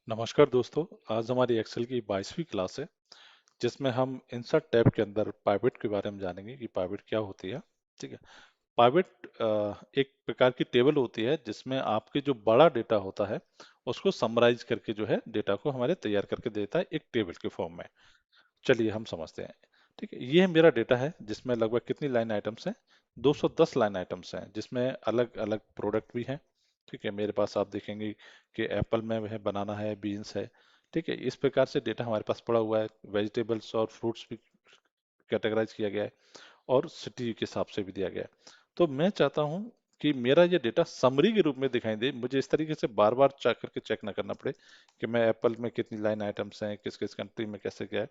नमस्कार दोस्तों। आज हमारी एक्सेल की 22वीं क्लास है जिसमें हम इंसर्ट टैब के अंदर पाइवट के बारे में जानेंगे कि पाइवट क्या होती है। ठीक है। पाइवट एक प्रकार की टेबल होती है जिसमें आपके जो बड़ा डेटा होता है उसको समराइज करके जो है डेटा को हमारे तैयार करके देता है एक टेबल के फॉर्म में। चलिए हम समझते हैं। ठीक है, ये मेरा डेटा है जिसमें लगभग कितनी लाइन आइटम्स हैं? 210 लाइन आइटम्स हैं जिसमें अलग अलग प्रोडक्ट भी हैं। ठीक है, मेरे पास आप देखेंगे कि एप्पल में है, बनाना है, बीन्स है। ठीक है, इस प्रकार से डेटा हमारे पास पड़ा हुआ है। वेजिटेबल्स और फ्रूट्स भी कैटेगराइज किया गया है और सिटी के हिसाब से भी दिया गया है। तो मैं चाहता हूँ कि मेरा ये डेटा समरी के रूप में दिखाई दे, मुझे इस तरीके से बार बार चेक करके चेक ना करना पड़े कि मैं एप्पल में कितनी लाइन आइटम्स हैं, किस किस कंट्री में कैसे क्या है।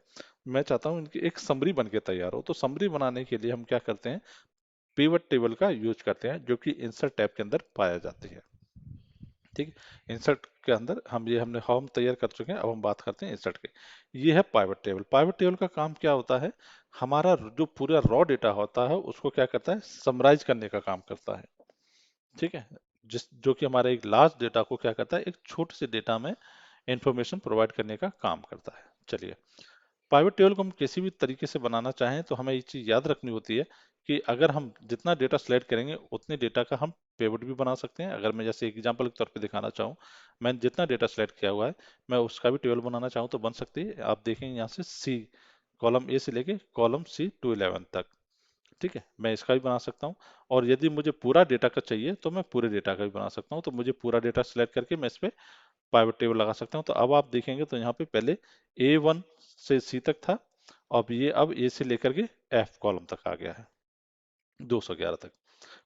मैं चाहता हूँ इनकी एक समरी बन के तैयार हो। तो समरी बनाने के लिए हम क्या करते हैं? पिवट टेबल का यूज करते हैं जो कि इंसर्ट टैब के अंदर पाया जाती है। ठीक है, इंसर्ट के अंदर हमने फॉर्म तैयार कर चुके हैं। अब हम बात करते हैं इंसर्ट के। ये है पाइवट टेबल। पाइवट टेबल का काम क्या होता है? हमारा जो पूरा रॉ डेटा होता है उसको क्या करता है? समराइज करने का काम करता है। ठीक है, जिस जो कि हमारे एक लार्ज डेटा को क्या करता है, एक छोटे से डेटा में इंफॉर्मेशन प्रोवाइड करने का काम करता है। चलिए, पाइवट टेबल को हम किसी भी तरीके से बनाना चाहें तो हमें ये चीज याद रखनी होती है कि अगर हम जितना डेटा सेलेक्ट करेंगे उतने डेटा का हम पिवट भी बना सकते हैं। अगर मैं जैसे एग्जांपल के तौर पे दिखाना चाहूँ, मैंने जितना डेटा सेलेक्ट किया हुआ है मैं उसका भी टेबल बनाना चाहूँ तो बन सकती है। आप देखेंगे यहाँ से सी, कॉलम ए से लेके कॉलम सी टू 11 तक। ठीक है, मैं इसका भी बना सकता हूँ। और यदि मुझे पूरा डेटा का चाहिए तो मैं पूरे डेटा का भी बना सकता हूँ। तो मुझे पूरा डेटा सेलेक्ट करके मैं इस पे पाइवट टेबल लगा सकता हूँ। तो अब आप देखेंगे तो यहाँ पे पहले A1 से C तक था। अब ए से लेकर के F कॉलम तक आ गया है, 211 तक।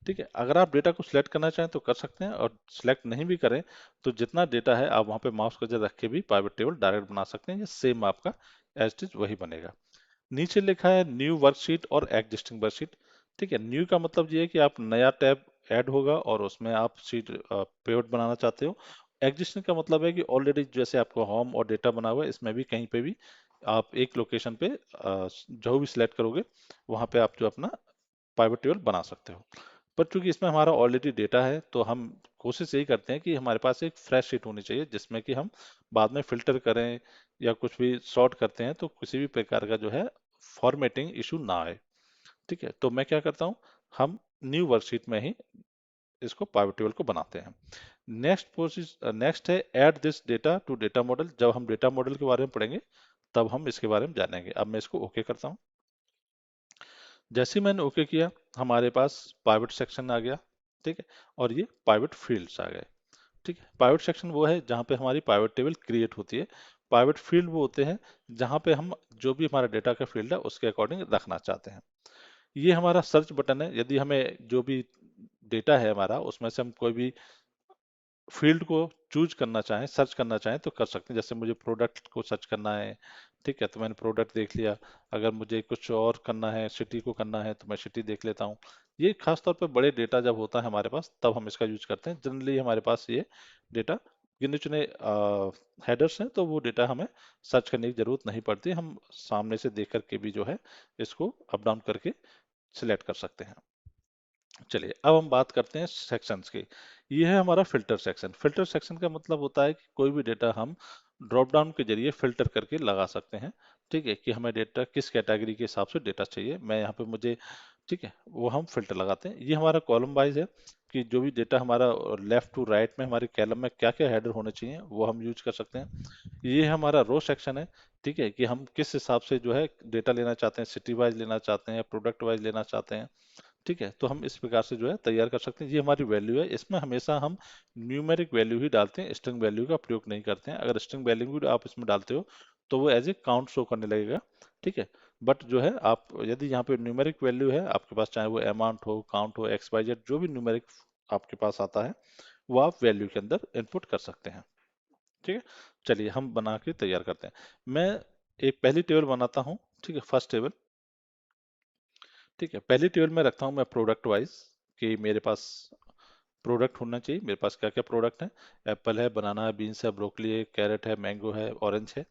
ठीक है, अगर आप डेटा को सिलेक्ट करना चाहें तो कर सकते हैं, और सिलेक्ट नहीं भी करें तो जितना डेटा है आप वहाँ पे माउस को रख के भी पाइवट टेबल डायरेक्ट बना सकते हैं। ये सेम आपका एज इट इज वही बनेगा। नीचे लिखा है न्यू वर्कशीट और एग्जिस्टिंग वर्कशीट। ठीक है, न्यू का मतलब ये है कि आप नया टैब ऐड होगा और उसमें आप शीट पेवर्ट बनाना चाहते हो। एग्जिस्टिंग का मतलब है कि ऑलरेडी जैसे आपको होम और डेटा बना हुआ है, इसमें भी कहीं पे भी आप एक लोकेशन पे जो भी सिलेक्ट करोगे वहां पे आप जो अपना पाइवट टेबल बना सकते हो। पर चूंकि इसमें हमारा ऑलरेडी डेटा है तो हम कोशिश यही करते हैं कि हमारे पास एक फ्रेश शीट होनी चाहिए जिसमें कि हम बाद में फिल्टर करें या कुछ भी सॉर्ट करते हैं तो किसी भी प्रकार का जो है फॉर्मेटिंग इशू ना आए। ठीक है, तो मैं क्या करता हूँ, हम न्यू वर्कशीट में ही इसको पाइवट टेबल को बनाते हैं। नेक्स्ट है add this data to data model. जब हम डेटा मॉडल के बारे में पढ़ेंगे तब हम इसके बारे में जानेंगे। अब मैं इसको ओके करता हूँ। जैसे ही मैंने ओके किया हमारे पास पाइवट सेक्शन आ गया। ठीक है, और ये पाइवट फील्ड्स आ गए। ठीक है, पाइवट सेक्शन वो है जहाँ पे हमारी पाइवट टेबल क्रिएट होती है। पाइवट फील्ड वो होते हैं जहाँ पे हम जो भी हमारा डेटा का फील्ड है उसके अकॉर्डिंग रखना चाहते हैं। ये हमारा सर्च बटन है। यदि हमें जो भी डेटा है हमारा उसमें से हम कोई भी फील्ड को चूज करना चाहें, सर्च करना चाहें तो कर सकते हैं। जैसे मुझे प्रोडक्ट को सर्च करना है, ठीक है, तो मैंने प्रोडक्ट देख लिया। अगर मुझे कुछ और करना है, सिटी को करना है, तो मैं सिटी देख लेता हूँ। ये खास तौर पे बड़े डेटा जब होता है हमारे पास तब हम इसका यूज करते हैं। जनरली हमारे पास ये डेटा गिने चुने हेडर्स हैं तो वो डेटा हमें सर्च करने की जरूरत नहीं पड़ती। हम सामने से देख करके भी जो है इसको अप डाउन करके सिलेक्ट कर सकते हैं। चलिए अब हम बात करते हैं सेक्शंस की। ये है हमारा फिल्टर सेक्शन। फिल्टर सेक्शन का मतलब होता है कि कोई भी डेटा हम ड्रॉप डाउन के जरिए फिल्टर करके लगा सकते हैं। ठीक है, कि हमें डेटा किस कैटेगरी के हिसाब से डेटा चाहिए, मैं यहाँ पे मुझे, ठीक है, वो हम फिल्टर लगाते हैं। ये हमारा कॉलम वाइज है कि जो भी डेटा हमारा लेफ्ट टू राइट में हमारे कॉलम में क्या क्या हेडर होने चाहिए वो हम यूज कर सकते हैं। ये हमारा रो सेक्शन है। ठीक है, कि हम किस हिसाब से जो है डेटा लेना चाहते हैं, सिटी वाइज लेना चाहते हैं, प्रोडक्ट वाइज लेना चाहते हैं। ठीक है, तो हम इस प्रकार से जो है तैयार कर सकते हैं। ये हमारी वैल्यू है। इसमें हमेशा हम न्यूमेरिक वैल्यू ही डालते हैं, स्ट्रिंग वैल्यू का प्रयोग नहीं करते हैं। अगर स्ट्रिंग वैल्यू भी आप इसमें डालते हो तो वो एज ए काउंट शो करने लगेगा। ठीक है, बट जो है आप यदि यहाँ पे न्यूमेरिक वैल्यू है आपके पास, चाहे वो अमाउंट हो, काउंट हो, एक्स वाई जेड, जो भी न्यूमेरिक आपके पास आता है वो आप वैल्यू के अंदर इनपुट कर सकते हैं। ठीक है, चलिए हम बना के तैयार करते हैं। मैं एक पहली टेबल बनाता हूँ। ठीक है, फर्स्ट टेबल। ठीक है, पहली टेबल में रखता हूँ मैं प्रोडक्ट वाइज कि मेरे पास प्रोडक्ट होना चाहिए। मेरे पास क्या क्या प्रोडक्ट है? एप्पल है, बनाना है, बीन्स है, ब्रोकली है, कैरेट है, मैंगो है, ऑरेंज है।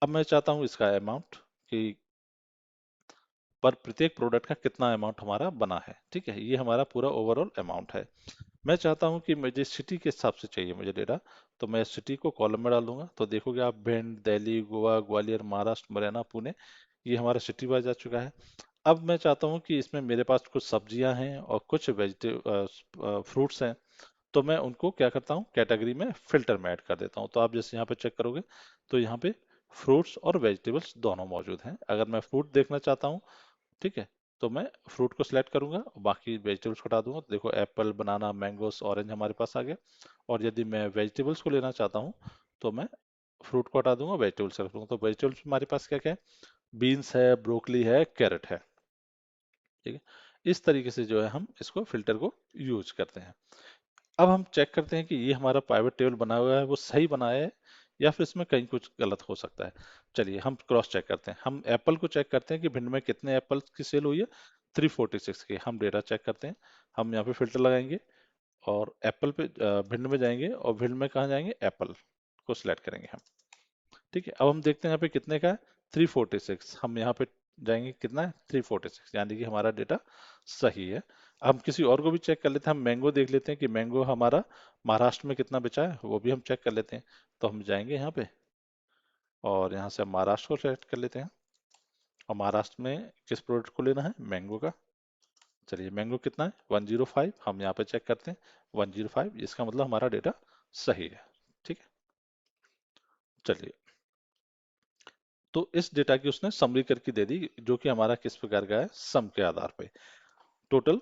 अब मैं चाहता हूँ इसका अमाउंट कि पर प्रत्येक प्रोडक्ट का कितना अमाउंट हमारा बना है। ठीक है, ये हमारा पूरा ओवरऑल अमाउंट है। मैं चाहता हूं कि मुझे सिटी के हिसाब से चाहिए मुझे डेटा, तो मैं सिटी को कॉलम में डाल दूंगा। तो देखोगे आप भिंड, दिल्ली, गोवा, ग्वालियर, महाराष्ट्र, मुरैना, पुणे, ये हमारा सिटी वाइज आ चुका है। अब मैं चाहता हूँ कि इसमें मेरे पास कुछ सब्जियां हैं और कुछ वेजिटेबल फ्रूट्स हैं, तो मैं उनको क्या करता हूँ, कैटेगरी में फिल्टर में ऐड कर देता हूँ। तो आप जैसे यहाँ पे चेक करोगे तो यहाँ पे फ्रूट्स और वेजिटेबल्स दोनों मौजूद हैं। अगर मैं फ्रूट देखना चाहता हूँ, ठीक है, तो मैं फ्रूट को सिलेक्ट करूंगा और बाकी वेजिटेबल्स को हटा दूंगा। तो देखो एप्पल, बनाना, मैंगोस, ऑरेंज हमारे पास आ गया। और यदि मैं वेजिटेबल्स को लेना चाहता हूँ तो मैं फ्रूट को हटा दूंगा, वेजिटेबल्स सेलेक्ट करूंगा। तो वेजिटेबल्स हमारे पास क्या क्या है, बीन्स है, ब्रोकली है, कैरेट है। ठीक है, इस तरीके से जो है हम इसको फिल्टर को यूज करते हैं। अब हम चेक करते हैं कि ये हमारा पाइवट टेबल बना हुआ है वो सही बनाया है या फिर इसमें कहीं कुछ गलत हो सकता है। चलिए हम क्रॉस चेक करते हैं। हम एप्पल को चेक करते हैं कि भिंड में कितने एप्पल की सेल हुई है, 346 की। हम डेटा चेक करते हैं। हम यहाँ पे फिल्टर लगाएंगे और एप्पल पे भिंड में जाएंगे और भिंड में कहाँ जाएंगे, एप्पल को सिलेक्ट करेंगे हम। ठीक है, अब हम देखते हैं यहाँ पे कितने का है, 346। हम यहाँ पे जाएंगे, कितना है, 346, यानी कि हमारा डेटा सही है। हम किसी और को भी चेक कर लेते हैं। हम मैंगो देख लेते हैं कि मैंगो हमारा महाराष्ट्र में कितना बेचा है, वो भी हम चेक कर लेते हैं। तो हम जाएंगे यहाँ पे और यहाँ से हम महाराष्ट्र को सेलेक्ट कर लेते हैं। और महाराष्ट्र में किस प्रोडक्ट को लेना है, मैंगो का। चलिए मैंगो कितना है, 105। हम यहाँ पे चेक करते हैं 105, इसका मतलब हमारा डेटा सही है। ठीक है, चलिए, तो इस डेटा की उसने समरी करके दे दी, जो कि हमारा किस प्रकार का है, सम के आधार पे टोटल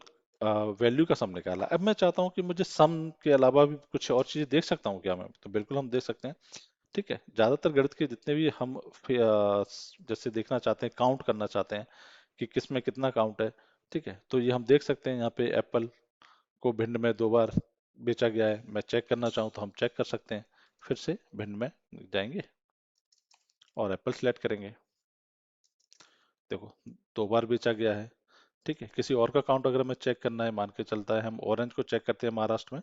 वैल्यू का सम निकाला। अब मैं चाहता हूं कि मुझे सम के अलावा भी कुछ और चीजें देख सकता हूं क्या मैं, तो बिल्कुल हम देख सकते हैं। ठीक है, ज्यादातर गणित के जितने भी हम जैसे देखना चाहते हैं, काउंट करना चाहते हैं कि किस में कितना काउंट है। ठीक है, तो ये हम देख सकते हैं। यहाँ पे एप्पल को भिंड में 2 बार बेचा गया है। मैं चेक करना चाहूँ तो हम चेक कर सकते हैं। फिर से भिंड में जाएंगे और एप्पल सेलेक्ट करेंगे। देखो 2 बार बेचा गया है। ठीक है, किसी और का काउंट अगर हमें चेक करना है, मान के चलता है हम ऑरेंज को चेक करते हैं महाराष्ट्र में।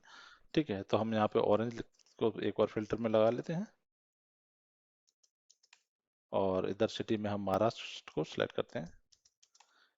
ठीक है, तो हम यहाँ पे ऑरेंज को एक बार फिल्टर में लगा लेते हैं और इधर सिटी में हम महाराष्ट्र को सिलेक्ट करते हैं।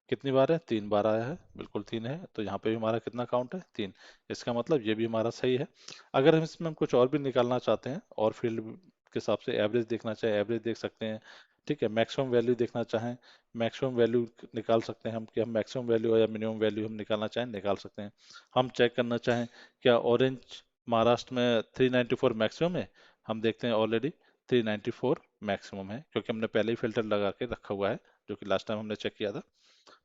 कितनी बार है, 3 बार आया है, बिल्कुल 3 है। तो यहाँ पे भी हमारा कितना काउंट है, 3। इसका मतलब ये भी हमारा सही है। अगर हम इसमें हम कुछ और भी निकालना चाहते हैं और फील्ड के हिसाब से एवरेज देखना चाहें, एवरेज देख सकते हैं। ठीक है, मैक्सिमम वैल्यू देखना चाहें, मैक्सिमम वैल्यू निकाल सकते हैं हम, कि हम मैक्सिमम वैल्यू या मिनिमम वैल्यू हम निकालना चाहें, निकाल सकते हैं। हम चेक करना चाहें क्या ऑरेंज महाराष्ट्र में 394 मैक्सिमम है, हम देखते हैं ऑलरेडी 394 मैक्सिमम है, क्योंकि हमने पहले ही फिल्टर लगा के रखा हुआ है, जो कि लास्ट टाइम हमने चेक किया था।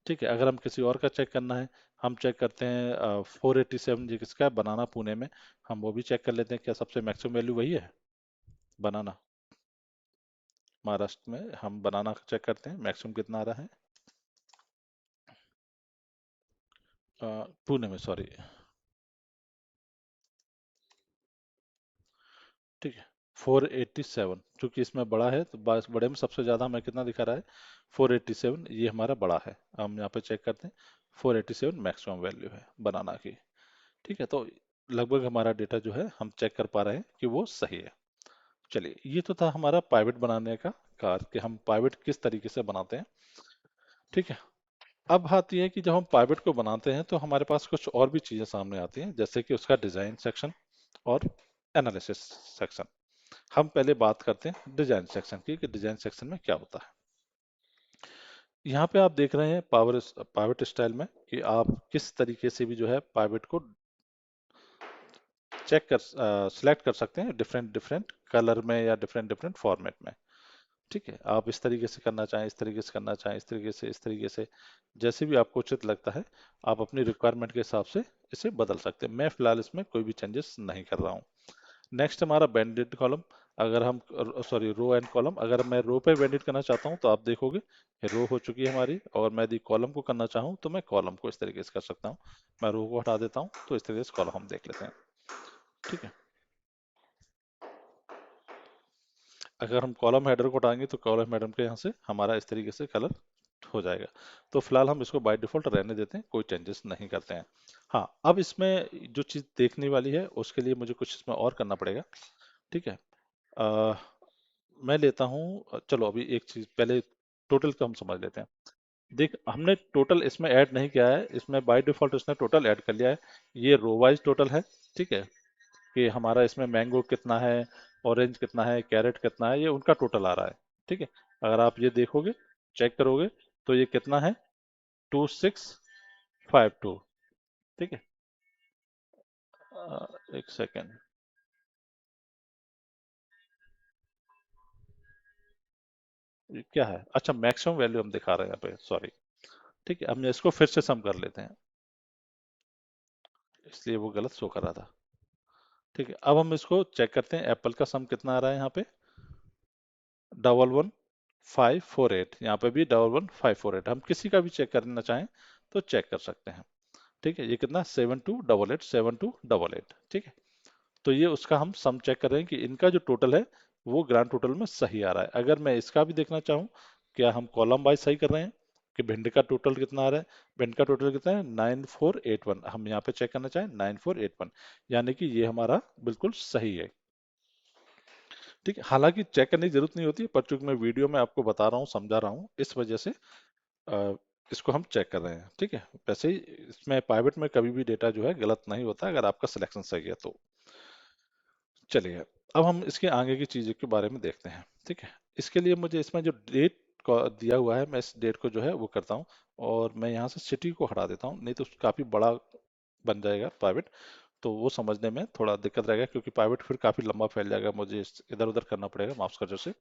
ठीक है, अगर हम किसी और का चेक करना है, हम चेक करते हैं 487 जी किसका है, बनाना पुणे में। हम वो भी चेक कर लेते हैं क्या सबसे मैक्सिमम वैल्यू वही है, बनाना महाराष्ट्र में। हम बनाना का चेक करते हैं मैक्सिमम कितना आ रहा है, पुणे में, सॉरी। ठीक है, 487, चूंकि इसमें बड़ा है तो बड़े में सबसे ज्यादा हमें कितना दिखा रहा है, 487, ये हमारा बड़ा है। हम यहाँ पे चेक करते हैं, 487 मैक्सिमम वैल्यू है बनाना की। ठीक है, तो लगभग हमारा डेटा जो है हम चेक कर पा रहे हैं कि वो सही है। चलिए, ये तो था हमारा पाइवट बनाने का कार्य, कि हम पाइवट किस तरीके से बनाते हैं। ठीक है, अब बात यह है कि जब हम पाइवट को बनाते हैं तो हमारे पास कुछ और भी चीजें सामने आती हैं, जैसे कि उसका डिजाइन सेक्शन और एनालिसिस सेक्शन। हम पहले बात करते हैं डिजाइन सेक्शन की, कि डिजाइन सेक्शन में क्या होता है। यहाँ पे आप देख रहे हैं पाइवट स्टाइल में कि आप किस तरीके से भी जो है पाइवट को चेक कर सिलेक्ट कर सकते हैं, डिफरेंट डिफरेंट कलर में या डिफरेंट डिफरेंट फॉर्मेट में। ठीक है, आप इस तरीके से करना चाहें, इस तरीके से करना चाहें, इस तरीके से, इस तरीके से, जैसे भी आपको उचित लगता है, आप अपनी रिक्वायरमेंट के हिसाब से इसे बदल सकते हैं। मैं फिलहाल इसमें कोई भी चेंजेस नहीं कर रहा हूँ। नेक्स्ट हमारा बैंडेड कॉलम। अगर हम, सॉरी, रो एंड कॉलम, अगर मैं रो पे बैंडेड करना चाहता हूँ तो आप देखोगे रो हो चुकी है हमारी, और मैं यदि कॉलम को करना चाहूँ तो मैं कॉलम को इस तरीके से कर सकता हूँ। मैं रो को हटा देता हूँ तो इस तरीके से कॉलम हम देख लेते हैं। ठीक है, अगर हम कॉलम हेडर को हटाएंगे तो कॉलम हेडर के यहाँ से हमारा इस तरीके से कलर हो जाएगा। तो फिलहाल हम इसको बाय डिफॉल्ट रहने देते हैं, कोई चेंजेस नहीं करते हैं। हाँ, अब इसमें जो चीज़ देखने वाली है उसके लिए मुझे कुछ इसमें और करना पड़ेगा। ठीक है, अ, मैं लेता हूँ, चलो अभी एक चीज़ पहले टोटल का हम समझ लेते हैं। देख हमने टोटल इसमें ऐड नहीं किया है, इसमें बाय डिफॉल्ट उसने टोटल ऐड कर लिया है। ये रो वाइज टोटल है, ठीक है, कि हमारा इसमें मैंगो कितना है, ऑरेंज कितना है, कैरेट कितना है, ये उनका टोटल आ रहा है, ठीक है। अगर आप ये देखोगे, चेक करोगे, तो ये कितना है, 2652, ठीक है। एक सेकेंड, ये क्या है, अच्छा मैक्सिमम वैल्यू हम दिखा रहे हैं यहाँ पे, सॉरी, ठीक है। हम इसको फिर से सम कर लेते हैं, इसलिए वो गलत शो कर रहा था, ठीक है। अब हम इसको चेक करते हैं, एप्पल का सम कितना आ रहा है यहाँ पे, 11548, यहाँ पे भी 11548, हम किसी का भी चेक करना चाहें तो चेक कर सकते हैं, ठीक है। ये कितना, 7288, 7288, ठीक है। तो ये उसका हम सम चेक कर रहे हैं कि इनका जो टोटल है वो ग्रांड टोटल में सही आ रहा है। अगर मैं इसका भी देखना चाहूँ, क्या हम कॉलम वाइज सही कर रहे हैं, कि भिंड का टोटल कितना आ रहा है, भिंड का टोटल कितना है, 9481, हम यहाँ पे चेक करना चाहें 9481, यानी कि ये हमारा बिल्कुल सही है, ठीक है। हालांकि चेक करने की जरूरत नहीं होती, पर चूंकि मैं वीडियो में आपको बता रहा हूँ, समझा रहा हूँ, इस वजह से अ, इसको हम चेक कर रहे हैं, ठीक है। वैसे ही इसमें पाइवेट में कभी भी डेटा जो है गलत नहीं होता, अगर आपका सिलेक्शन सही है तो। चलिए, अब हम इसके आगे की चीज़ों के बारे में देखते हैं, ठीक है। इसके लिए मुझे इसमें जो डेट दिया हुआ है, मैं इस डेट को जो है वो करता हूँ, और मैं यहाँ से सिटी को हटा देता हूँ, नहीं तो काफ़ी बड़ा बन जाएगा प्राइवेट, तो वो समझने में थोड़ा दिक्कत रहेगा, क्योंकि प्राइवेट फिर काफ़ी लंबा फैल जाएगा, मुझे इधर उधर करना पड़ेगा माउस कर्सर से,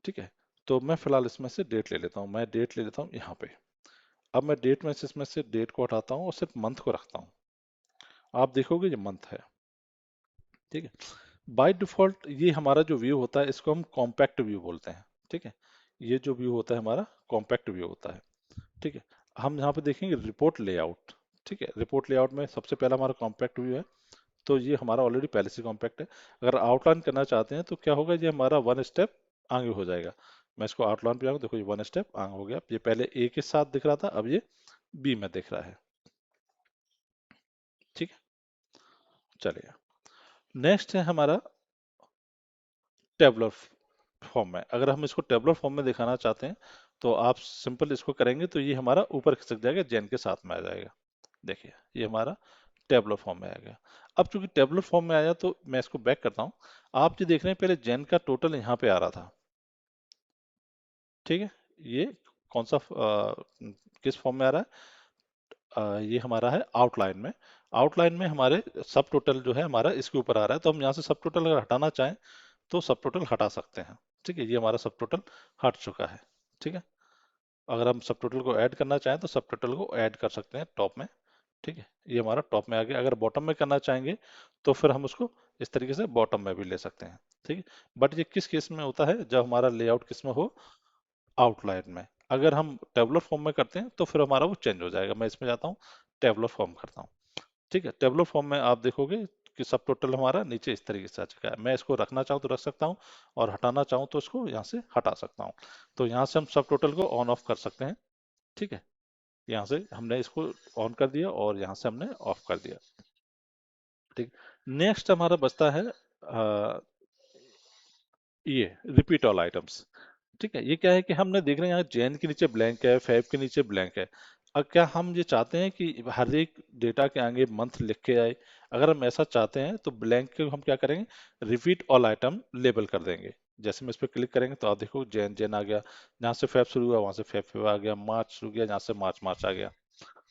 ठीक है। तो मैं फिलहाल इसमें से डेट ले लेता हूँ, मैं डेट ले लेता हूँ यहाँ पे। अब मैं डेट में से इसमें से डेट को हटाता हूँ और सिर्फ मंथ को रखता हूँ, आप देखोगे ये मंथ है, ठीक है। बाय डिफॉल्ट ये हमारा जो व्यू होता है, इसको हम कॉम्पैक्ट व्यू बोलते हैं, ठीक है। ये जो व्यू होता है हमारा कॉम्पैक्ट व्यू होता है, ठीक है। हम यहाँ पे देखेंगे रिपोर्ट लेआउट, ठीक है। रिपोर्ट लेआउट में सबसे पहला हमारा कॉम्पैक्ट व्यू है, तो ये हमारा ऑलरेडी पहले से कॉम्पैक्ट है। अगर आउटलाइन करना चाहते हैं तो क्या होगा, ये हमारा वन स्टेप आगे हो जाएगा। मैं इसको आउटलाइन पे आऊँ, देखो ये वन स्टेप आगे हो गया, ये पहले ए के साथ दिख रहा था, अब ये बी में दिख रहा है, ठीक है। चलिए, नेक्स्ट है हमारा टेबलर फॉर्म में। अगर हम इसको टेबलर फॉर्म में दिखाना चाहते हैं, तो आप सिंपल इसको करेंगे तो ये हमारा ऊपर खिसक जाएगा, जेन के साथ में आ जाएगा, देखिए ये हमारा टेबलर फॉर्म में आ गया। अब चूंकि टेबलर फॉर्म में आया, तो मैं इसको बैक करता हूँ। आप जो देख रहे हैं, पहले जेन का टोटल यहाँ पे आ रहा था, ठीक है। ये कौन सा किस फॉर्म में आ रहा है, ये हमारा है आउटलाइन में। आउटलाइन में हमारे सब टोटल जो है हमारा इसके ऊपर आ रहा है, तो हम यहाँ से सब टोटल अगर हटाना चाहें तो सब टोटल हटा सकते हैं, ठीक है। ये हमारा सब टोटल हट चुका है, ठीक है। अगर हम सब टोटल को ऐड करना चाहें तो सब टोटल को ऐड कर सकते हैं टॉप में, ठीक है। ये हमारा टॉप में आ गया। अगर बॉटम में करना चाहेंगे तो फिर हम उसको इस तरीके से बॉटम में भी ले सकते हैं, ठीक है। बट ये किस केस में होता है, जब हमारा लेआउट किस में हो, आउटलाइन में। अगर हम टेबुलर फॉर्म में करते हैं तो फिर हमारा वो चेंज हो जाएगा। मैं इसमें जाता हूँ, टेबुलर फॉर्म करता हूँ, ठीक है। टेबुलर फॉर्म में आप देखोगे कि सब टोटल हमारा नीचे इस तरीके से आ चुका है। मैं इसको रखना चाहूँ तो रख सकता हूँ, और हटाना चाहूँ तो इसको यहाँ से हटा सकता हूँ। तो यहाँ से हम सब टोटल को ऑन ऑफ कर सकते हैं, ठीक है। यहाँ से हमने इसको ऑन कर दिया और यहाँ से हमने ऑफ कर दिया, ठीक। नेक्स्ट हमारा बचता है ये रिपीट ऑल आइटम्स, ठीक है। ये क्या है कि हमने देख रहे हैं यहाँ जैन के नीचे ब्लैंक है, फैब के नीचे ब्लैंक है। अब क्या हम ये चाहते हैं कि हर एक डेटा के आगे मंथ लिख के आए, अगर हम ऐसा चाहते हैं तो ब्लैंक के हम क्या करेंगे, रिपीट ऑल आइटम लेबल कर देंगे। जैसे हम इस पर क्लिक करेंगे तो आप देखो जैन जैन आ गया, जहाँ से फैब शुरू हुआ वहां से फैब फैब आ गया, मार्च शुरू किया जहाँ से मार्च मार्च आ गया,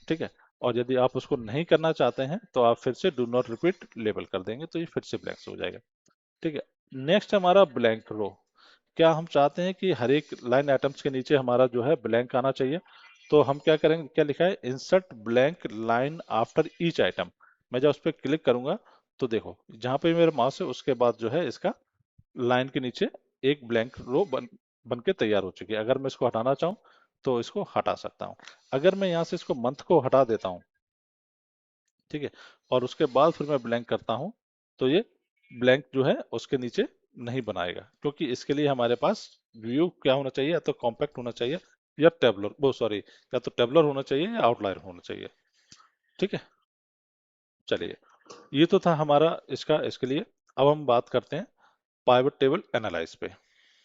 ठीक है। और यदि आप उसको नहीं करना चाहते हैं तो आप फिर से डू नॉट रिपीट लेबल कर देंगे, तो ये फिर से ब्लैंक हो जाएगा, ठीक है। नेक्स्ट हमारा ब्लैंक रो। क्या हम चाहते हैं कि हर एक लाइन आइटम्स के नीचे हमारा जो है ब्लैंक आना चाहिए, तो हम क्या करेंगे, क्या लिखा है, insert blank line after each item. मैं जब उस पर क्लिक करूंगा तो देखो जहां पे मेरा माउस है उसके बाद जो है इसका लाइन के नीचे एक ब्लैंक रो बन के तैयार हो चुकी है। अगर मैं इसको हटाना चाहूँ तो इसको हटा सकता हूँ। अगर मैं यहाँ से इसको मंथ को हटा देता हूँ, ठीक है, और उसके बाद फिर मैं ब्लैंक करता हूँ, तो ये ब्लैंक जो है उसके नीचे नहीं बनाएगा, क्योंकि इसके लिए हमारे पास व्यू क्या होना चाहिए, या तो कॉम्पैक्ट होना चाहिए या टेबलर, वो सॉरी, या तो टेबलर होना चाहिए या आउटलायर होना चाहिए, ठीक है। चलिए, ये तो था हमारा इसका, इसके लिए। अब हम बात करते हैं पाइवट टेबल एनालाइज पे,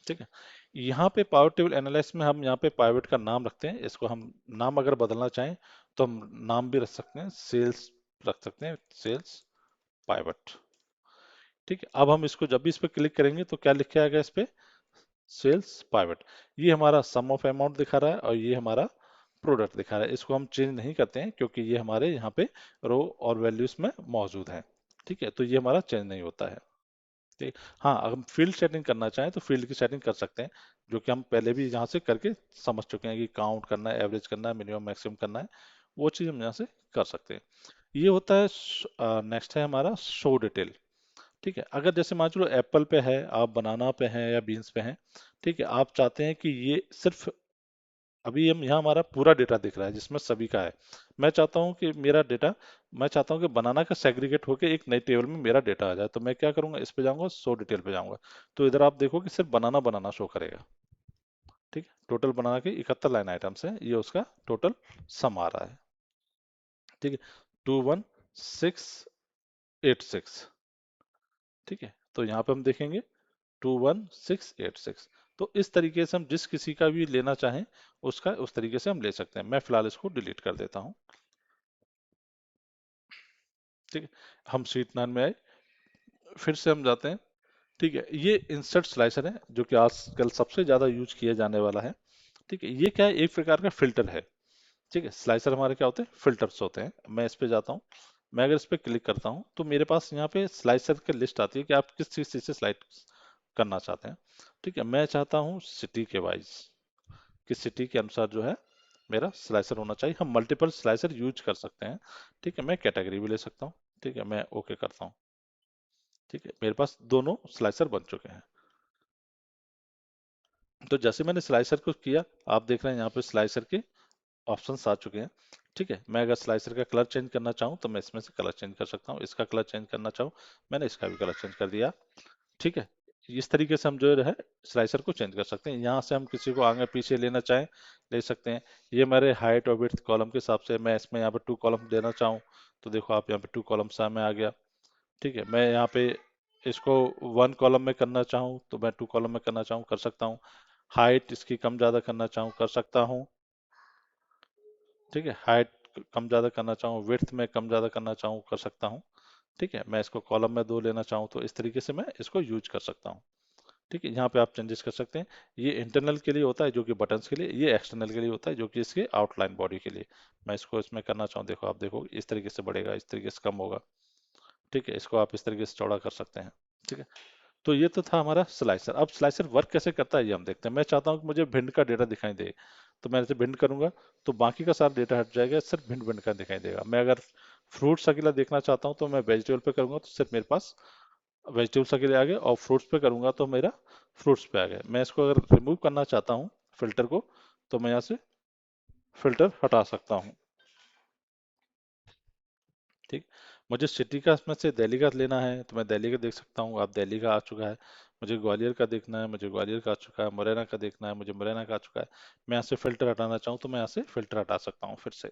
ठीक है। यहाँ पे पावर टेबल एनालिसिस में हम यहाँ पे पाइवट का नाम रखते हैं, इसको हम नाम अगर बदलना चाहें तो हम नाम भी रख सकते हैं, सेल्स रख सकते हैं, सेल्स पाइवट। ठीक है, अब हम इसको जब भी इस पे क्लिक करेंगे तो क्या लिखा आएगा इस पे, सेल्स पाइवट। ये हमारा सम ऑफ अमाउंट दिखा रहा है और ये हमारा प्रोडक्ट दिखा रहा है। इसको हम चेंज नहीं करते हैं क्योंकि ये हमारे यहाँ पे रो और वैल्यूज में मौजूद है। ठीक है, तो ये हमारा चेंज नहीं होता है। ठीक। हाँ, अगर हम फील्ड सेटिंग करना चाहें तो फील्ड की सेटिंग कर सकते हैं, जो कि हम पहले भी यहाँ से करके समझ चुके हैं कि काउंट करना है, एवरेज करना है, मिनिमम मैक्सिमम करना है, वो चीज़ हम यहाँ से कर सकते हैं। ये होता है। नेक्स्ट है हमारा शो डिटेल। ठीक है, अगर जैसे मान चलो एप्पल पे है, आप बनाना पे हैं या बीन्स पे हैं, ठीक है, आप चाहते हैं कि ये सिर्फ अभी हम यहाँ हमारा पूरा डेटा दिख रहा है जिसमें सभी का है। मैं चाहता हूँ कि मेरा डेटा, मैं चाहता हूँ कि बनाना का सेग्रीगेट होकर एक नई टेबल में मेरा डेटा आ जाए, तो मैं क्या करूंगा, इस पे जाऊंगा, शो डिटेल पे जाऊंगा, तो इधर आप देखो कि सिर्फ बनाना बनाना शो करेगा। ठीक है, टोटल बनाना के 71 लाइन आइटम्स हैं, ये उसका टोटल सम आ रहा है। ठीक है, 21686। ठीक है, तो यहाँ पे हम देखेंगे 21686। तो इस तरीके से हम जिस किसी का भी लेना चाहें उसका उस तरीके से हम ले सकते हैं। मैं फिलहाल इसको डिलीट कर देता हूँ। ठीक है, हम शीट 9 में आए, फिर से हम जाते हैं। ठीक है, ये इंसर्ट स्लाइसर है जो कि आजकल सबसे ज्यादा यूज किया जाने वाला है। ठीक है, ये क्या है, एक प्रकार का फिल्टर है। ठीक है, स्लाइसर हमारे क्या होते हैं, फिल्टर्स होते हैं। मैं इस पे जाता हूँ, मैं अगर इस पे क्लिक करता हूँ तो मेरे पास यहाँ पे स्लाइसर की लिस्ट आती है कि आप किस चीज से स्लाइड करना चाहते हैं। ठीक है, मैं चाहता हूँ सिटी के वाइज, किस सिटी के अनुसार जो है मेरा स्लाइसर होना चाहिए। हम मल्टीपल स्लाइसर यूज कर सकते हैं। ठीक है, मैं कैटेगरी भी ले सकता हूँ। ठीक है, मैं ओके करता हूँ। ठीक है, मेरे पास दोनों स्लाइसर बन चुके हैं। तो जैसे मैंने स्लाइसर को किया, आप देख रहे हैं यहाँ पे स्लाइसर के ऑप्शंस आ चुके हैं। ठीक है, मैं अगर स्लाइसर का कलर चेंज करना चाहूँ तो मैं इसमें से कलर चेंज कर सकता हूँ, इसका कलर चेंज करना चाहूँ, मैंने इसका भी कलर चेंज कर दिया। ठीक है, इस तरीके से हम जो है स्लाइसर को चेंज कर सकते हैं। यहाँ से हम किसी को आगे पीछे लेना चाहें ले सकते हैं। ये मेरे हाइट और विड्थ कॉलम के हिसाब से, मैं इसमें यहाँ पे 2 कॉलम देना चाहूँ तो देखो आप यहाँ पे 2 कॉलम सा में आ गया। ठीक है, मैं यहाँ पे इसको 1 कॉलम में करना चाहूँ तो मैं 2 कॉलम में करना चाहूँ कर सकता हूँ। हाइट इसकी कम ज्यादा करना चाहूँ कर सकता हूँ। ठीक है, हाइट कम ज्यादा करना चाहूँ, विड्थ में कम ज्यादा करना चाहूँ कर सकता हूँ। ठीक है, मैं इसको कॉलम में 2 लेना चाहूँ तो इस तरीके से मैं इसको यूज कर सकता हूँ। ठीक है, यहाँ पे आप चेंजेस कर सकते हैं। ये इंटरनल के लिए होता है जो कि बटन्स के लिए, ये एक्सटर्नल के लिए होता है जो कि इसके आउटलाइन बॉडी के लिए। मैं इसको इसमें करना चाहूँ, देखो आप देखो इस तरीके से बढ़ेगा, इस तरीके से कम होगा। ठीक है, इसको आप इस तरीके से चौड़ा कर सकते हैं। ठीक है, तो ये तो था हमारा स्लाइसर। अब स्लाइसर वर्क कैसे करता है ये हम देखते हैं। मैं चाहता हूँ कि मुझे भिंड का डेटा दिखाई दे, तो मैं इसे भिंड करूंगा तो बाकी का सारा डेटा हट जाएगा, सिर्फ भिंड भिंड का दिखाई देगा। मैं अगर फ्रूट्स अकेला देखना चाहता हूँ तो मैं वेजिटेबल पे करूंगा तो सिर्फ मेरे पास वेजिटेबल्स अकेले आ गए, और फ्रूट्स पे करूंगा तो मेरा फ्रूट्स पे आ गए। मैं इसको अगर रिमूव करना चाहता हूँ फिल्टर को, तो मैं यहाँ से फिल्टर हटा सकता हूँ। ठीक, मुझे सिटी का इसमें से दिल्ली का लेना है तो मैं दिल्ली का देख सकता हूँ, आप दिल्ली का आ चुका है। मुझे ग्वालियर का देखना है, मुझे ग्वालियर का आ चुका है। मुरैना का देखना है, मुझे मुरैना का आ चुका है। मैं यहाँ से फिल्टर हटाना चाहूँ तो मैं यहाँ से फिल्टर हटा सकता हूँ फिर से।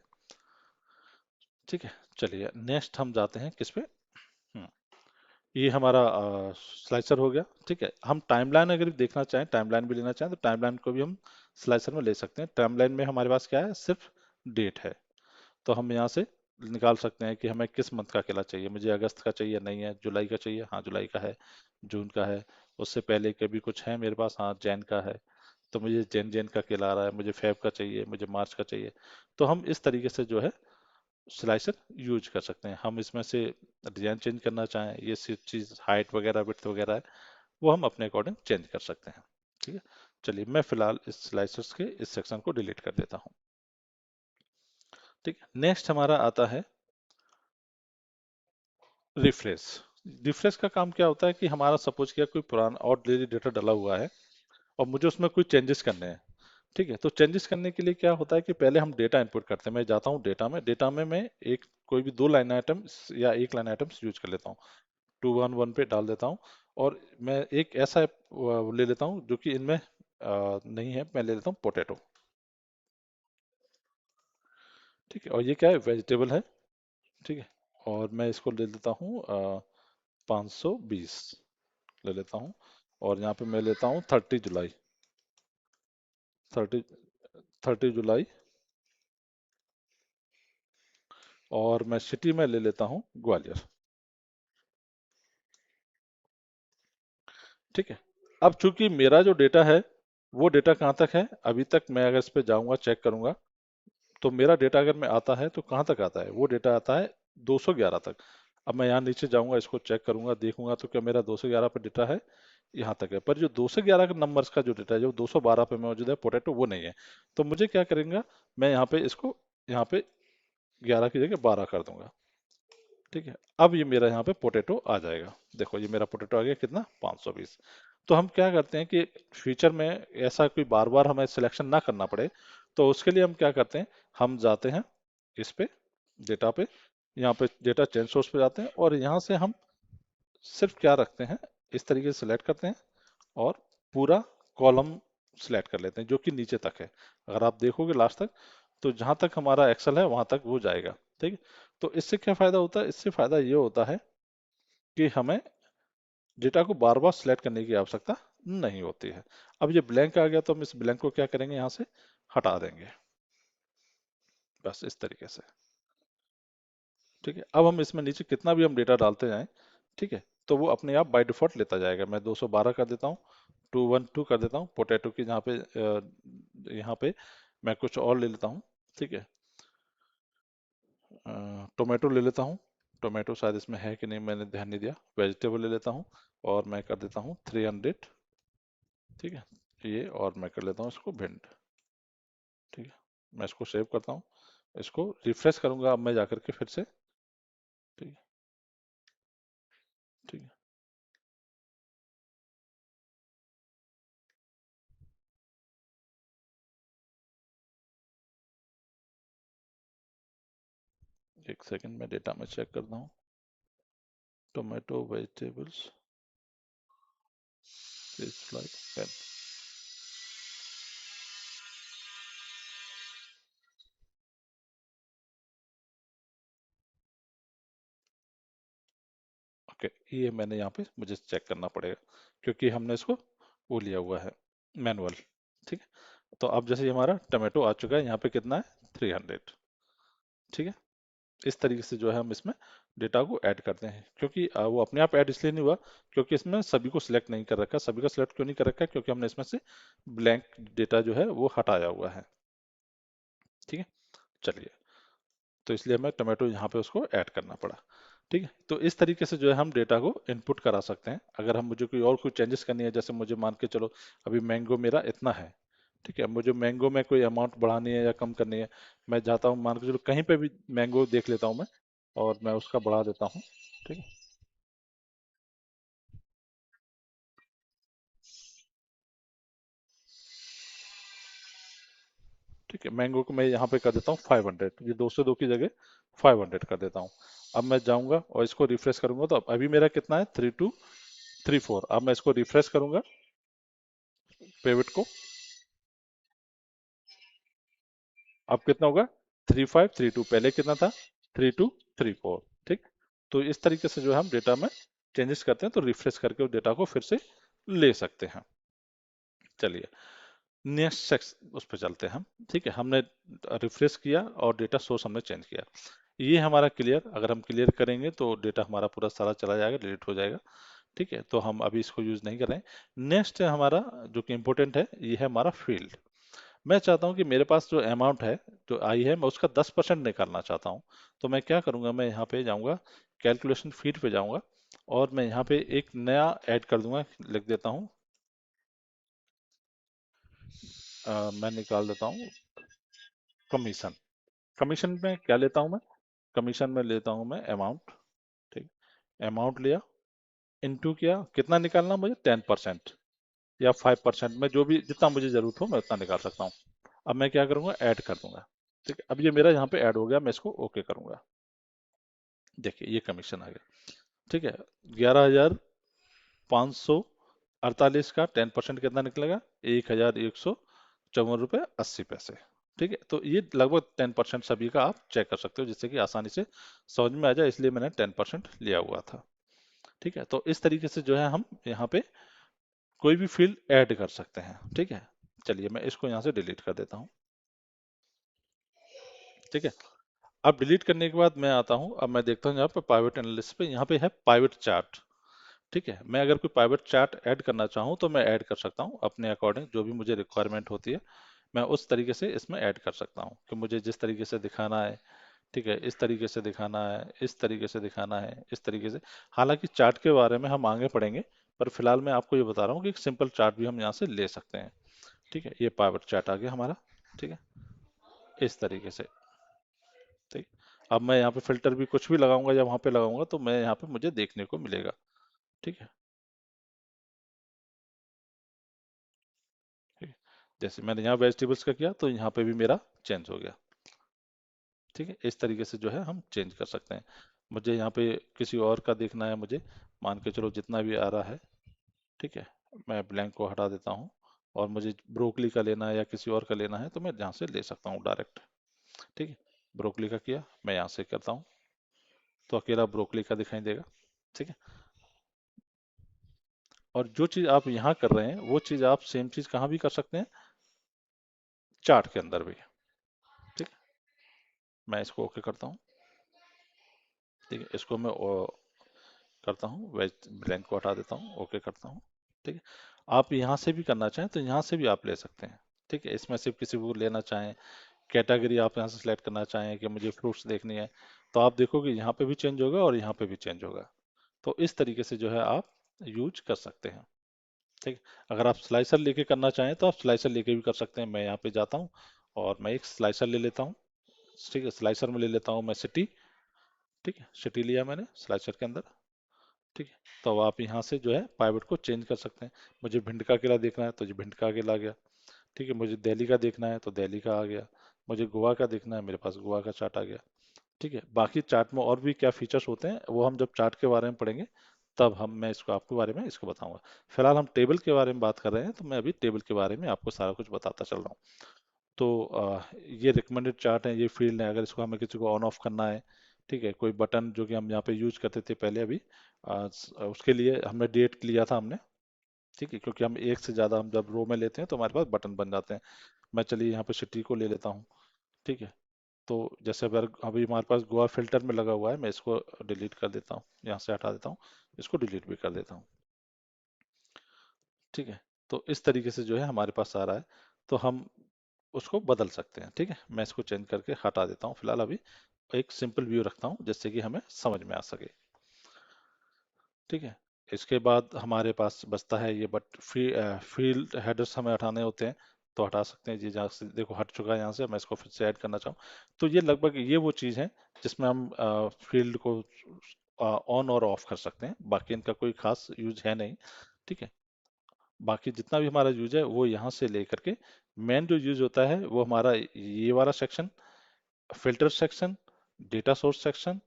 ठीक है, चलिए नेक्स्ट हम जाते हैं किस पे। हम्म, ये हमारा स्लाइसर हो गया। ठीक है, हम टाइमलाइन अगर देखना चाहें, टाइमलाइन भी लेना चाहें तो टाइमलाइन को भी हम स्लाइसर में ले सकते हैं। टाइमलाइन में हमारे पास क्या है, सिर्फ डेट है, तो हम यहाँ से निकाल सकते हैं कि हमें किस मंथ का केला चाहिए। मुझे अगस्त का चाहिए, नहीं है। जुलाई का चाहिए, हाँ जुलाई का है। जून का है, उससे पहले के भी कुछ है मेरे पास, हाँ जैन का है। तो मुझे जैन जैन का केला आ रहा है, मुझे फेब का चाहिए, मुझे मार्च का चाहिए। तो हम इस तरीके से जो है स्लाइसर यूज कर सकते हैं। हम इसमें से डिजाइन चेंज करना चाहें, ये सिर्फ चीज़ हाइट वगैरह विड्थ वगैरह है, वो हम अपने अकॉर्डिंग चेंज कर सकते हैं। ठीक है, चलिए मैं फिलहाल इस स्लाइसर्स के इस सेक्शन को डिलीट कर देता हूँ। ठीक है, नेक्स्ट हमारा आता है रिफ्रेश। रिफ्रेश का काम क्या होता है कि हमारा सपोज किया कोई पुराना और डेटा डला हुआ है और मुझे उसमें कोई चेंजेस करने हैं। ठीक है, तो चेंजेस करने के लिए क्या होता है कि पहले हम डेटा इंपुट करते हैं। मैं जाता हूँ डेटा में मैं एक कोई भी 2 लाइन आइटम्स या 1 लाइन आइटम्स यूज कर लेता हूँ। 211 पे डाल देता हूँ, और मैं एक ऐसा ले लेता हूँ जो कि इनमें नहीं है। मैं ले लेता हूँ पोटैटो। ठीक है, और ये क्या है, वेजिटेबल है। ठीक है, और मैं इसको ले लेता हूँ 520 ले लेता हूँ, और यहाँ पे मैं लेता हूँ 30 जुलाई। 30 30 जुलाई, और मैं सिटी में ले लेता हूँ ग्वालियर। ठीक है। अब चूंकि मेरा जो डेटा है वो डेटा कहाँ तक है, अभी तक मैं अगर इस पे जाऊंगा चेक करूंगा, तो मेरा डेटा अगर मैं आता है तो कहाँ तक आता है, वो डेटा आता है 211 तक। अब मैं यहाँ नीचे जाऊंगा, इसको चेक करूंगा, देखूंगा तो क्या मेरा 211 पे डेटा है, यहाँ तक है। पर जो 211 के नंबर्स का जो डेटा है, जो 212 पे मौजूद है पोटैटो, वो नहीं है। तो मुझे क्या करेंगे, मैं यहाँ पे इसको, यहाँ पे 11 की जगह 12 कर दूंगा। ठीक है। अब ये मेरा यहाँ पे पोटैटो आ जाएगा। देखो ये मेरा पोटैटो आ गया कितना, 520। तो हम क्या करते हैं कि फ्यूचर में ऐसा कोई बार बार हमें सिलेक्शन ना करना पड़े, तो उसके लिए हम क्या करते हैं, हम जाते हैं इस पे, डेटा पे, यहाँ पे डेटा चेंज सोर्स पे जाते हैं, और यहाँ से हम सिर्फ क्या रखते हैं, इस तरीके से सिलेक्ट करते हैं और पूरा कॉलम सिलेक्ट कर लेते हैं जो कि नीचे तक है। अगर आप देखोगे लास्ट तक, तो जहां तक हमारा एक्सेल है वहां तक वो जाएगा। ठीक है। तो इससे क्या फायदा होता है, इससे फायदा ये होता है कि हमें डेटा को बार बार सिलेक्ट करने की आवश्यकता नहीं होती है। अब ये ब्लैंक आ गया तो हम इस ब्लैंक को क्या करेंगे, यहाँ से हटा देंगे, बस इस तरीके से। ठीक है। अब हम इसमें नीचे कितना भी हम डेटा डालते जाएं, ठीक है, तो वो अपने आप बाय डिफॉल्ट लेता जाएगा। मैं 212 कर देता हूँ, 212 कर देता हूँ पोटैटो की, जहाँ पे यहाँ पे मैं कुछ और ले लेता हूँ। ठीक है। टोमेटो ले लेता हूँ, टोमेटो शायद इसमें है कि नहीं मैंने ध्यान नहीं दिया। वेजिटेबल ले लेता हूँ, और मैं कर देता हूँ 300। ठीक है। ये, और मैं कर लेता हूँ इसको भिंड। ठीक है। मैं इसको सेव करता हूँ, इसको रिफ्रेश करूंगा अब मैं जाकर के फिर से। ठीक है। ठीक है, एक सेकंड में डेटा में चेक करता हूँ। Tomato, vegetables, fish fry, pen. Okay, ये मैंने यहाँ पे मुझे चेक करना पड़ेगा, क्योंकि हमने इसको वो लिया हुआ है मैनुअल। ठीक है। तो अब जैसे ये हमारा टोमेटो आ चुका है, यहाँ पे कितना है, 300। ठीक है। इस तरीके से जो है हम इसमें डेटा को ऐड करते हैं, क्योंकि वो अपने आप ऐड इसलिए नहीं हुआ क्योंकि इसमें सभी को सिलेक्ट नहीं कर रखा। सभी का सिलेक्ट क्यों नहीं कर रखा, क्योंकि हमने इसमें से ब्लैंक डेटा जो है वो हटाया हुआ है। ठीक है। चलिए, तो इसलिए हमें टोमेटो यहाँ पे उसको ऐड करना पड़ा। ठीक है। तो इस तरीके से जो है हम डेटा को इनपुट करा सकते हैं। अगर हम, मुझे कोई और कोई चेंजेस करनी है, जैसे मुझे मान के चलो अभी मैंगो मेरा इतना है, ठीक है, मुझे मैंगो में कोई अमाउंट बढ़ानी है या कम करनी है, मैं जाता हूँ, मान के चलो कहीं पे भी मैंगो देख लेता हूँ मैं, और मैं उसका बढ़ा देता हूँ। ठीक है। ठीक है, मैंगो को मैं यहाँ पे कर देता हूँ 500, ये 202 की जगह 500 कर देता हूँ। अब मैं जाऊंगा और इसको रिफ्रेश करूंगा, तो अभी मेरा कितना है, 3234। अब मैं इसको रिफ्रेश करूंगा पेविट को, अब कितना होगा, 3532। पहले कितना था, 3234। ठीक। तो इस तरीके से जो है हम डेटा में चेंजेस करते हैं, तो रिफ्रेश करके उस डेटा को फिर से ले सकते हैं। चलिए, नेक्स्ट सेक्स उस पर चलते हैं हम। ठीक है, हमने रिफ्रेश किया और डेटा सोर्स हमने चेंज किया, ये हमारा क्लियर। अगर हम क्लियर करेंगे तो डेटा हमारा पूरा सारा चला जाएगा, डिलीट हो जाएगा। ठीक है। तो हम अभी इसको यूज नहीं कर रहे हैं। नेक्स्ट है हमारा जो कि इम्पोर्टेंट है, ये है हमारा फील्ड। मैं चाहता हूं कि मेरे पास जो अमाउंट है जो आई है, मैं उसका 10% निकालना चाहता हूं। तो मैं क्या करूंगा, मैं यहाँ पे जाऊंगा, कैलकुलेशन फील्ड पे जाऊंगा, और मैं यहाँ पे एक नया ऐड कर दूंगा, लिख देता हूँ, मैं निकाल देता हूँ कमीशन। कमीशन में क्या लेता हूँ मैं, कमीशन में लेता हूँ मैं अमाउंट। ठीक। अमाउंट लिया, इनटू किया, कितना निकालना मुझे, 10% या 5%, में जो भी जितना मुझे जरूरत हो मैं उतना निकाल सकता हूँ। अब मैं क्या करूंगा, ऐड कर दूंगा। ठीक है। अब ये मेरा यहाँ पे ऐड हो गया, मैं इसको ओके करूंगा। देखिए ये कमीशन आ गया। ठीक है। 11,548 का 10% कितना निकलेगा, 1,154 रुपये 80 पैसे। ठीक है। तो ये लगभग 10% सभी का आप चेक कर सकते हो, जिससे कि आसानी से समझ में आ जाए, इसलिए मैंने 10% लिया हुआ था। ठीक है। तो इस तरीके से जो है हम यहाँ पे कोई भी फील्ड ऐड कर सकते हैं। ठीक है। चलिए मैं इसको यहाँ से डिलीट कर देता हूँ। ठीक है, अब डिलीट करने के बाद मैं आता हूँ, अब मैं देखता हूँ यहाँ पे पाइवेट एनालिसिस पे, यहाँ पे है पाइवेट चार्ट। ठीक है, मैं अगर कोई पाइवेट चार्ट ऐड करना चाहूँ तो मैं ऐड कर सकता हूँ अपने अकॉर्डिंग, जो भी मुझे रिक्वायरमेंट होती है मैं उस तरीके से इसमें ऐड कर सकता हूँ कि मुझे जिस तरीके से दिखाना है। ठीक है, इस तरीके से दिखाना है, इस तरीके से दिखाना है, इस तरीके से। हालांकि चार्ट के बारे में हम आगे पढ़ेंगे, पर फिलहाल मैं आपको ये बता रहा हूँ कि एक सिंपल चार्ट भी हम यहाँ से ले सकते हैं। ठीक है, ये पाइवेट चार्ट आ गया हमारा। ठीक है, इस तरीके से। ठीक, अब मैं यहाँ पे फिल्टर भी कुछ भी लगाऊंगा या वहां पे लगाऊंगा तो मैं यहाँ पे मुझे देखने को मिलेगा। ठीक है, ठीक है। जैसे मैंने यहाँ वेजिटेबल्स का किया तो यहाँ पे भी मेरा चेंज हो गया। ठीक है, इस तरीके से जो है हम चेंज कर सकते हैं। मुझे यहाँ पे किसी और का देखना है, मुझे मान के चलो जितना भी आ रहा है। ठीक है, मैं ब्लैंक को हटा देता हूँ, और मुझे ब्रोकली का लेना है या किसी और का लेना है तो मैं यहाँ से ले सकता हूँ डायरेक्ट। ठीक है, ब्रोकली का किया, मैं यहाँ से करता हूँ तो अकेला ब्रोकली का दिखाई देगा। ठीक है, और जो चीज़ आप यहाँ कर रहे हैं वो चीज़ आप सेम चीज़ कहाँ भी कर सकते हैं, चार्ट के अंदर भी। ठीक है, मैं इसको ओके करता हूँ। ठीक है, इसको मैं करता हूँ, वेज ब्लैंक को हटा देता हूँ, ओके करता हूँ। ठीक है, आप यहाँ से भी करना चाहें तो यहाँ से भी आप ले सकते हैं। ठीक है, इसमें से किसी को लेना चाहें, कैटेगरी आप यहाँ से सिलेक्ट करना चाहें कि मुझे फ्रूट्स देखनी है, तो आप देखोगे यहाँ पे भी चेंज होगा और यहाँ पे भी चेंज होगा। तो इस तरीके से जो है आप यूज कर सकते हैं। ठीक, अगर आप स्लाइसर लेके करना चाहें तो आप स्लाइसर लेके भी कर सकते हैं। मैं यहाँ पे जाता हूँ और मैं एक स्लाइसर ले लेता हूँ। ठीक है, स्लाइसर में ले लेता हूँ मैं सिटी। ठीक है, सिटी लिया मैंने स्लाइसर के अंदर। ठीक है, तो आप यहाँ से जो है पाइवट को चेंज कर सकते हैं। मुझे भिंड का किला देखना है तो जी भिंड का किला आ गया। ठीक है, मुझे दिल्ली का देखना है तो दिल्ली का आ गया। मुझे गोवा का देखना है, मेरे पास गोवा का चार्ट आ गया। ठीक है, बाकी चार्ट में और भी क्या फीचर्स होते हैं वो हम जब चार्ट के बारे में पढ़ेंगे तब हम मैं इसको आपके बारे में इसको बताऊंगा। फिलहाल हम टेबल के बारे में बात कर रहे हैं तो मैं अभी टेबल के बारे में आपको सारा कुछ बताता चल रहा हूँ। तो ये रिकमेंडेड चार्ट है, ये फील्ड है, अगर इसको हमें किसी को ऑन ऑफ करना है। ठीक है, कोई बटन जो कि हम यहाँ पे यूज करते थे पहले, अभी उसके लिए हमने डेट लिया था हमने। ठीक है, क्योंकि हम एक से ज़्यादा हम जब रो में लेते हैं तो हमारे पास बटन बन जाते हैं। मैं चलिए यहाँ पे सिटी को ले लेता हूँ। ठीक है, तो जैसे अगर अभी हमारे पास गोवा फिल्टर में लगा हुआ है, मैं इसको डिलीट कर देता हूँ, यहाँ से हटा देता हूँ, इसको डिलीट भी कर देता हूँ। ठीक है, तो इस तरीके से जो है हमारे पास आ रहा है, तो हम उसको बदल सकते हैं। ठीक है, मैं इसको चेंज करके हटा देता हूँ फिलहाल, अभी एक सिंपल व्यू रखता हूँ जिससे कि हमें समझ में आ सके। ठीक है, इसके बाद हमारे पास बचता है ये, बट फील्ड हेडर्स हमें हटाने होते हैं तो हटा सकते हैं जी। जहाँ से देखो हट चुका है यहाँ से, मैं इसको फिर से ऐड करना चाहूँ तो ये लगभग ये वो चीज़ है जिसमें हम फील्ड को ऑन और ऑफ कर सकते हैं। बाकी इनका कोई खास यूज है नहीं। ठीक है, बाकी जितना भी हमारा यूज है वो यहाँ से लेकर के मेन जो यूज होता है वो हमारा ये वाला section, filter section, data source section.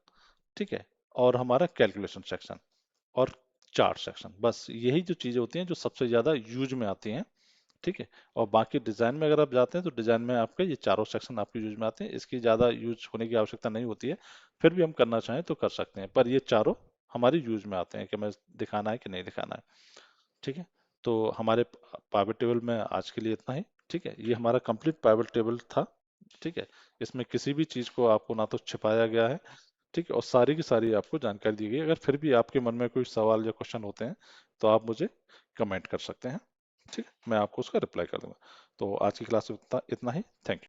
ठीक है, और हमारा कैलकुलेशन सेक्शन और चार्ट सेक्शन, बस यही जो चीजें होती हैं जो सबसे ज्यादा यूज में आती हैं। ठीक है, और बाकी डिजाइन में अगर आप जाते हैं तो डिजाइन में आपके ये चारों सेक्शन आपके यूज में आते हैं, इसकी ज्यादा यूज होने की आवश्यकता नहीं होती है। फिर भी हम करना चाहें तो कर सकते हैं, पर ये चारों हमारी यूज में आते हैं कि हमें दिखाना है कि नहीं दिखाना है। ठीक है, तो हमारे पाइवट टेबल में आज के लिए इतना ही। ठीक है, ये हमारा कंप्लीट पाइवट टेबल था। ठीक है, इसमें किसी भी चीज को आपको ना तो छिपाया गया है। ठीक है, और सारी की सारी आपको जानकारी दी गई है। अगर फिर भी आपके मन में कोई सवाल या क्वेश्चन होते हैं तो आप मुझे कमेंट कर सकते हैं। ठीक है, मैं आपको उसका रिप्लाई कर दूंगा। तो आज की क्लास में इतना इतना ही। Thank you.